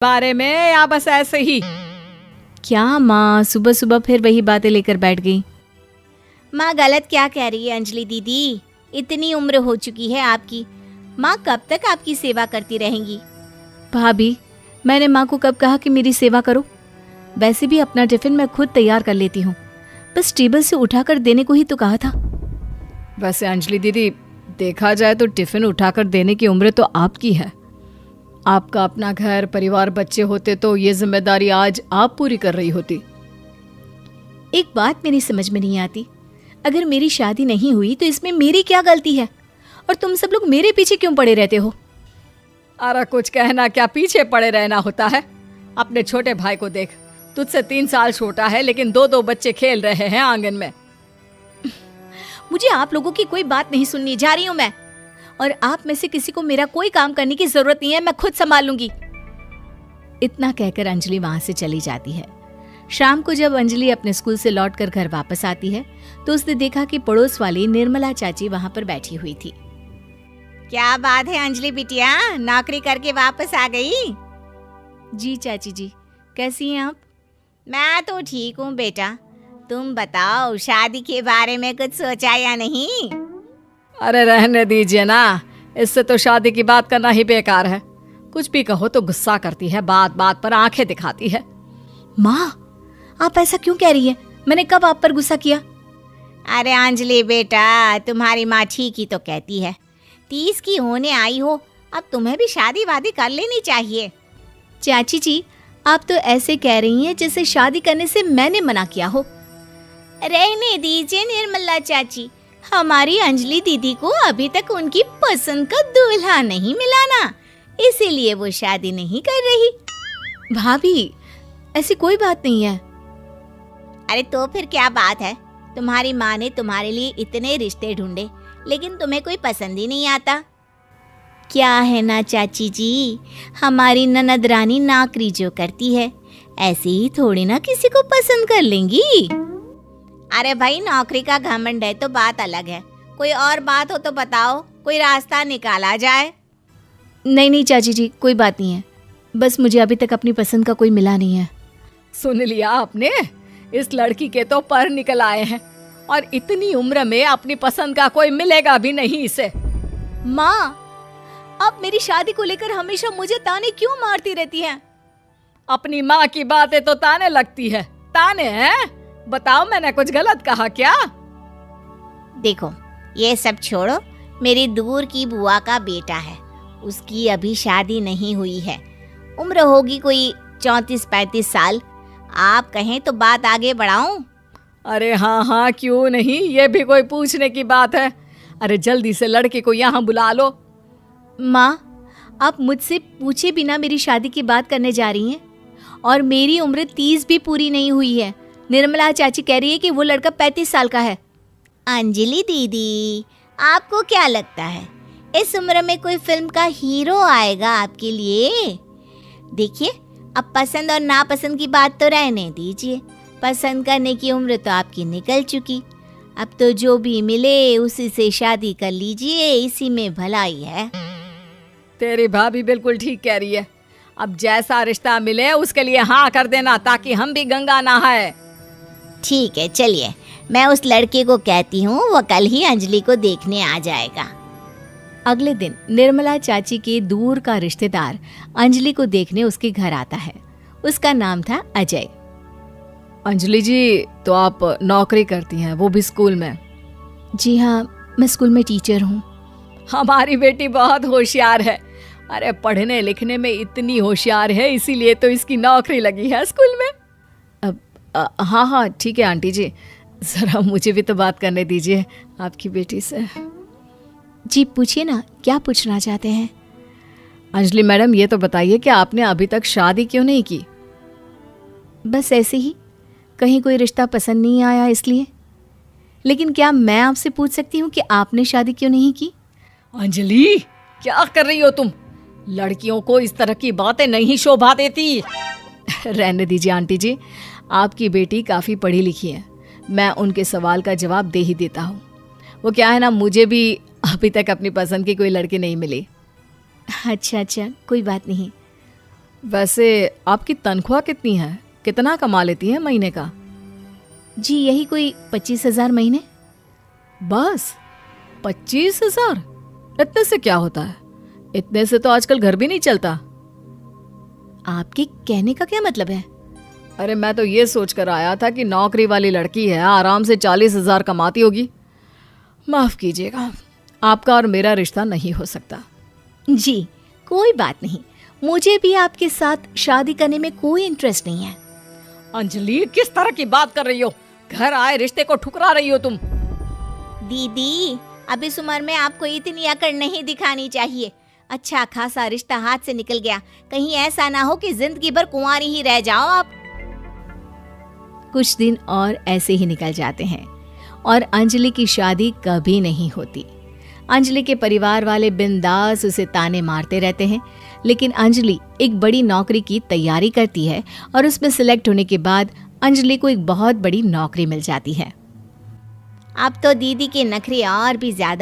बारे में या बस ऐसे ही? क्या माँ सुबह सुबह फिर वही बातें लेकर बैठ गई। माँ गलत क्या कह रही है अंजलि दीदी? इतनी उम्र हो चुकी है आपकी, माँ कब तक आपकी सेवा करती रहेंगी? भाभी, मैंने माँ को कब कहा कि मेरी सेवा करो? वैसे भी अपना टिफिन मैं खुद तैयार कर लेती हूँ, बस टेबल से उठाकर देने को ही तो कहा था। वैसे अंजलि दीदी, देखा जाए तो टिफिन उठाकर देने की उम्र तो आपकी है। आपका अपना घर परिवार बच्चे होते तो ये जिम्मेदारी आज आप पूरी कर रही होती। एक बात मेरी समझ में नहीं आती, अगर मेरी शादी नहीं हुई तो इसमें मेरी क्या गलती है और तुम सब लोग मेरे पीछे क्यों पड़े रहते हो? अरे कुछ कहना क्या पीछे पड़े रहना होता है? अपने छोटे भाई को देख, तुझसे 3 साल छोटा है लेकिन 2 बच्चे खेल रहे हैं आंगन में। मुझे आप लोगों की कोई बात नहीं सुननी, जा रही हूँ मैं। और आप में से किसी को मेरा कोई काम करने की जरूरत नहीं है, मैं खुद संभाल लूंगी। इतना कहकर अंजलि वहां से चली जाती है। शाम को जब अंजलि अपने स्कूल से लौटकर घर वापस आती है तो उसने देखा कि पड़ोस वाली निर्मला चाची वहां पर बैठी हुई थी। क्या बात है अंजलि बिटिया, नौकरी करके वापस आ गई? जी चाची जी, कैसी हैं आप? मैं तो ठीक हूँ बेटा, तुम बताओ शादी के बारे में कुछ सोचा या नहीं? अरे रहने दीजिए ना, इससे तो शादी की बात करना ही बेकार है। कुछ भी कहो तो गुस्सा करती है, बात बात पर आंखें दिखाती है। माँ, आप ऐसा क्यों कह रही है? मैंने कब आप पर गुस्सा किया? अरे अंजलि बेटा, तुम्हारी माँ ठीक ही तो कहती है। 30 की होने आई हो, अब तुम्हें भी शादी वादी कर लेनी चाहिए। चाची जी, आप तो ऐसे कह रही हैं जैसे शादी करने से मैंने मना किया हो। रहने दीजिए निर्मला चाची, हमारी अंजलि दीदी को अभी तक उनकी पसंद का दूल्हा नहीं मिला ना, इसीलिए वो शादी नहीं कर रही। भाभी, ऐसी कोई बात नहीं है। अरे तो फिर क्या बात है? तुम्हारी माँ ने तुम्हारे लिए इतने रिश्ते ढूंढे लेकिन तुम्हें कोई पसंद ही नहीं आता। क्या है ना चाची जी, हमारी ननद रानी नौकरी जो करती है ऐसे ही थोड़ी ना किसी को पसंद कर लेंगी। अरे भाई, नौकरी का घमंड है तो बात अलग है, कोई और बात हो तो बताओ, कोई रास्ता निकाला जाए। नहीं नहीं चाची जी, कोई बात नहीं है, बस मुझे अभी तक अपनी पसंद का कोई मिला नहीं है। सुन लिया आपने, इस लड़की के तो पर निकल आए हैं और इतनी उम्र में अपनी पसंद का कोई मिलेगा भी नहीं इसे। माँ, आप मेरी शादी को लेकर हमेशा मुझे ताने क्यों मारती रहती हैं? अपनी माँ की बातें तो ताने लगती है। ताने हैं? बताओ, मैंने कुछ गलत कहा क्या? देखो, ये सब छोड़ो, मेरी दूर की बुआ का बेटा है, उसकी अभी शादी नहीं हुई है, उम्र होगी कोई 34-35 साल। आप कहें तो बात आगे बढ़ाऊं? अरे हाँ हाँ, क्यों नहीं, ये भी कोई पूछने की बात है। अरे जल्दी से लड़के को यहाँ बुला लो। माँ, आप मुझसे पूछे बिना मेरी शादी की बात करने जा रही हैं और मेरी उम्र 30 भी पूरी नहीं हुई है। निर्मला चाची कह रही है कि वो लड़का 35 साल का है। अंजलि दीदी, आपको क्या लगता है इस उम्र में कोई फिल्म का हीरो आएगा आपके लिए? देखिए, अब पसंद और नापसंद की बात तो रहने दीजिए, पसंद करने की उम्र तो आपकी निकल चुकी। अब तो जो भी मिले उसी से शादी कर लीजिए, इसी में भलाई है। तेरी भाभी बिल्कुल ठीक कह रही है। अब जैसा रिश्ता मिले उसके लिए हाँ कर देना, ताकि हम भी गंगा नहाए। ठीक है, चलिए मैं उस लड़के को कहती हूँ, वो कल ही अंजलि को देखने आ जाएगा। अगले दिन निर्मला चाची के दूर का रिश्तेदार अंजलि को देखने उसके घर आता है। उसका नाम था अजय। अंजलि जी, तो आप नौकरी करती हैं, वो भी स्कूल में? जी हाँ, मैं स्कूल में टीचर हूँ। हमारी बेटी बहुत होशियार है। अरे पढ़ने लिखने में इतनी होशियार है, इसीलिए तो इसकी नौकरी लगी है स्कूल में। हाँ हाँ ठीक है आंटी जी, जरा मुझे भी तो बात करने दीजिए आपकी बेटी से। जी पूछिए ना, क्या पूछना चाहते हैं? अंजलि मैडम, ये तो बताइए कि आपने अभी तक शादी क्यों नहीं की? बस ऐसे ही, कहीं कोई रिश्ता पसंद नहीं आया इसलिए। लेकिन क्या मैं आपसे पूछ सकती हूँ कि आपने शादी क्यों नहीं की? अंजलि, क्या कर रही हो तुम? लड़कियों को इस तरह की बातें नहीं शोभा देती। रहने दीजिए आंटी जी, आपकी बेटी काफ़ी पढ़ी लिखी है, मैं उनके सवाल का जवाब दे ही देता हूँ। वो क्या है ना, मुझे भी अभी तक अपनी पसंद की कोई लड़की नहीं मिली। अच्छा, कोई बात नहीं। वैसे आपकी तनख्वाह कितनी है? कितना कमा लेती हैं महीने का? जी यही कोई 25,000 महीने। बस 25,000? इतने से क्या होता है? इतने से तो आजकल घर भी नहीं चलता। आपके कहने का क्या मतलब है? अरे मैं तो ये सोच कर आया था कि नौकरी वाली लड़की है, आराम से 40,000 कमाती होगी। माफ कीजिएगा, आपका और मेरा रिश्ता नहीं हो सकता। जी कोई बात नहीं, मुझे भी आपके साथ शादी करने में कोई इंटरेस्ट नहीं है। अंजलि, किस तरह की बात कर रही हो? घर आए रिश्ते को ठुकरा रही हो तुम। दीदी, अब इस उम्र में आपको इतनी अकड़ नहीं दिखानी चाहिए। अच्छा खासा रिश्ता हाथ से निकल गया, कहीं ऐसा ना हो कि जिंदगी भर कुंवारी ही रह जाओ आप। कुछ दिन और ऐसे ही निकल जाते हैं और अंजलि की शादी कभी नहीं होती। अंजलि के परिवार वाले बिंदास उसे ताने मारते रहते हैं, लेकिन अंजलि एक बड़ी नौकरी की तैयारी करती है और उसमें सिलेक्ट होने के बाद अंजलि को एक बहुत बड़ी नौकरी मिल जाती है। अब तो दीदी के नखरे और भी ज्यादा